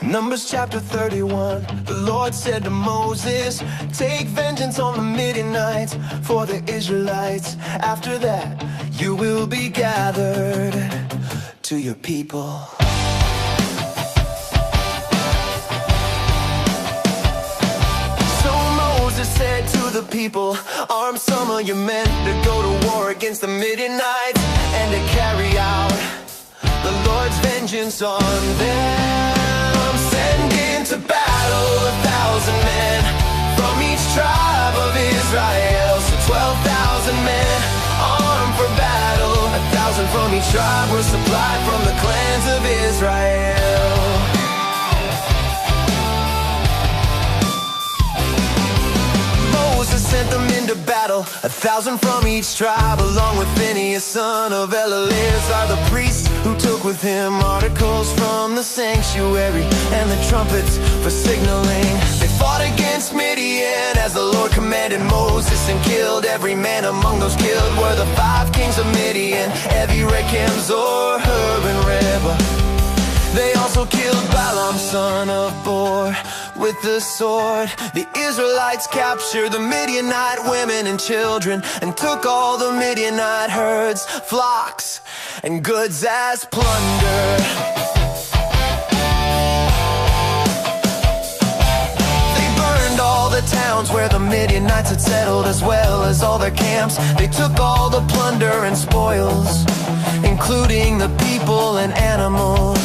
Numbers chapter 31, the Lord said to Moses, take vengeance on the Midianites for the Israelites. After that, you will be gathered to your people. So Moses said to the people, arm some of your men to go to war against the Midianites and to carry out the Lord's vengeance on them. Send into battle 1,000 men from each tribe of Israel. So 12,000 men armed for battle. 1,000 from each tribe were supplied from the clans of Israel. Moses sent them into battle, 1,000 from each tribe, along with Phinehas, son of Eleazar the priest, who took with him articles from the sanctuary and the trumpets for signaling. They fought against Midian as the Lord commanded Moses, and killed every man. Among those killed were the 5 kings of Midian, Evi, Rechem, Zor, Hur, and Reba. They also killed Balaam, son of Bor, with the sword. The Israelites captured the Midianite women and children, and took all the Midianite herds, flocks, and goods as plunder. They burned all the towns where the Midianites had settled, as well as all their camps. They took all the plunder and spoils, including the people and animals,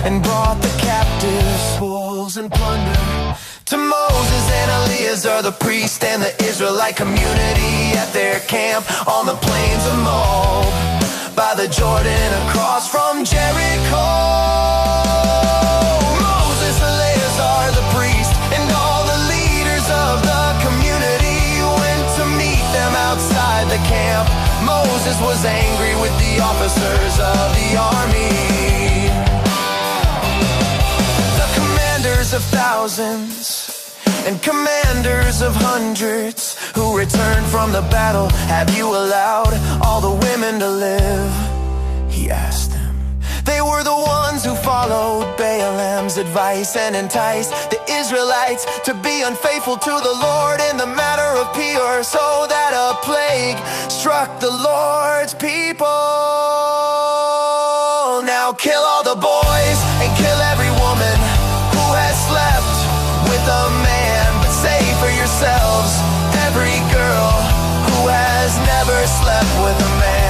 and brought the captives, spoils, and plunder to Moses and Eleazar the priest and the Israelite community at their camp on the plains of Moab, by the Jordan, across from Jericho. Moses, Eleazar the priest, and all the leaders of the community went to meet them outside the camp. Moses was angry with the officers of the army, of thousands and commanders of hundreds, who returned from the battle. Have you allowed all the women to live? He asked them. They were the ones who followed Balaam's advice and enticed the Israelites to be unfaithful to the Lord in the matter of Peor, so that a plague struck the Lord's people. Now kill all the boys and kill every woman who has slept with a man, but save for yourselves every girl who has never slept with a man.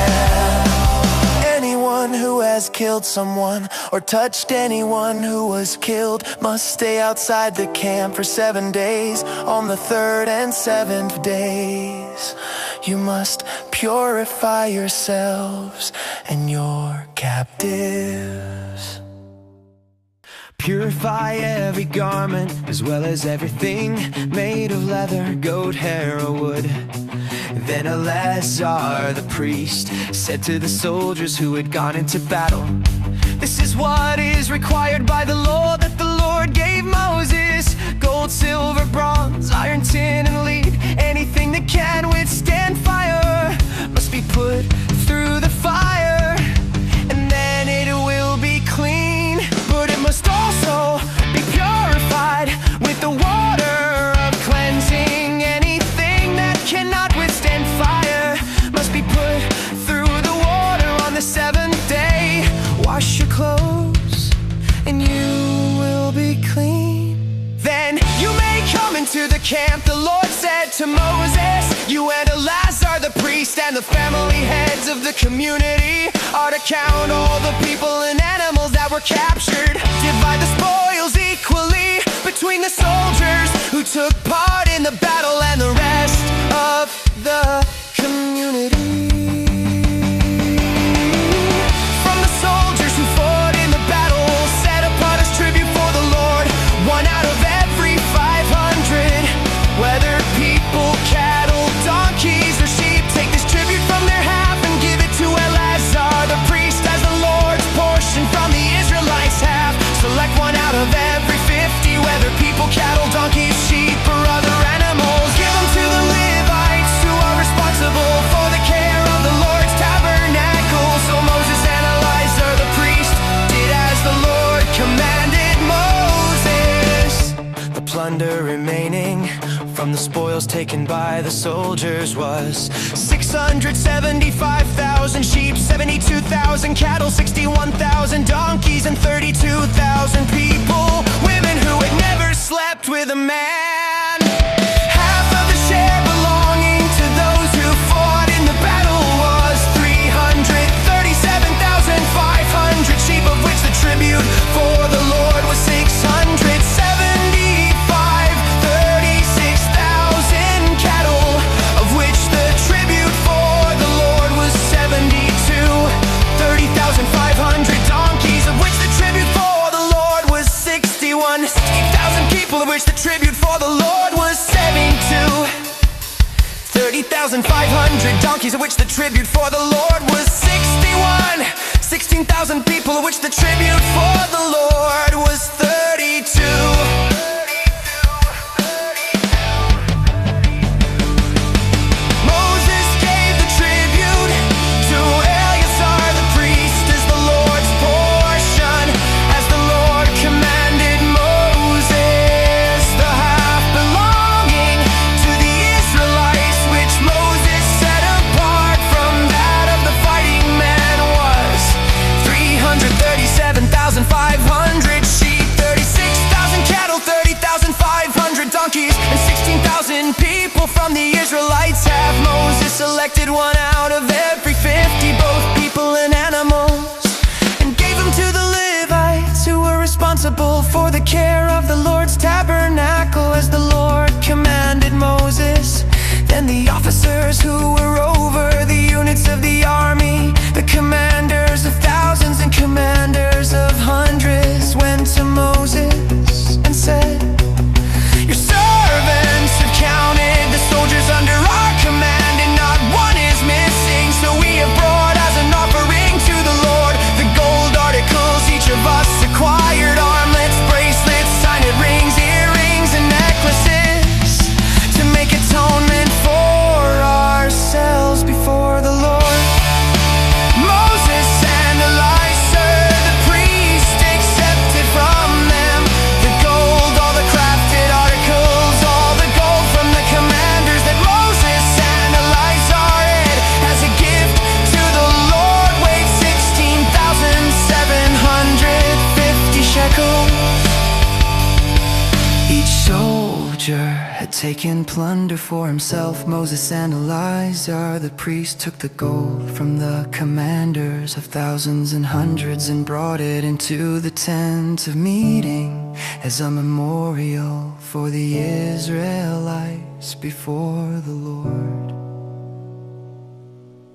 Anyone who has killed someone or touched anyone who was killed must stay outside the camp for 7 days. On the 3rd and 7th days, you must purify yourselves and your captives. Purify every garment, as well as everything made of leather, goat hair, or wood. Then Eleazar the priest said to the soldiers who had gone into battle, this is what is required by the law that the Lord gave Moses: gold, silver, bronze, iron, tin, and lead. Anything that can withstand fire must be put through the fire, and then it will be clean. But it must also be purified with the water of cleansing. Anything that cannot withstand fire must be put through the water on the 7th day. Wash your clothes and you will be clean. Then you may come into the camp, the Lord said to Moses. You and Eleazar the priest and the family heads of the community are to count all the people and animals that were captured. Divide the spoils equally between the soldiers who took part in the battle and the rest of the community. From the soldiers who fought in the battle, set apart as tribute for the Lord, 1 out of every 500, whether people, cattle, donkeys, or sheep. Take this tribute from their half and give it to Eleazar the priest as the Lord's portion from the Israelites' half. Select 1 out of every 50, whether people, cattle, donkeys, sheep, or other animals. Give them to the Levites, who are responsible plunder remaining from the spoils taken by the soldiers was 675,000 sheep, 72,000 cattle, 61,000 donkeys, and 32,000 people, women who had never slept with a man. Half of the share belonging to those who fought in the battle was 337,500 sheep, of which the tribute for the Lord was 675. 36,000 cattle, of which the tribute for the Lord was 72. 30,500 donkeys, of which the tribute for the Lord was 61. 60,000 people, of which the tribute for the Lord was 72. 30,500 donkeys, of which the tribute for the Lord was 61. 16,000 people, of which the tribute for the Lord was 32. Moses gave the tribute to Eleazar the priest as the Lord's portion, as the Lord commanded Moses. The half belonging to the Israelites, which Moses set apart from that of the fighting men, was 337,500 sheep, 36,000 cattle, 30,500 donkeys, and 16,000 people from the Israelites. Have Moses selected one out of every 50, both people and animals, and gave them to the Levites, who were responsible for the care of the Lord's tabernacle, as the Lord commanded Moses. Then the officers who were over the units of the army, the commanders of thousands and commanders of hundreds, went to Moses and said, "Your servants have counted the soldiers under our command, and not one is missing. So we have brought as an offering to the Lord the gold articles each of us acquired, armlets, bracelets, signet rings, earrings, and necklaces, to make atonement for ourselves before the Lord." Moses and Elisha the priest accepted from them the gold, all the crafted articles, all the gold from the commanders that Moses and Elisha had as a gift to the Lord, weighed 16,750 shekels. Each soldier had taken plunder for himself. Moses and Eleazar the priest took the gold from the commanders of thousands and hundreds and brought it into the tent of meeting as a memorial for the Israelites before the Lord.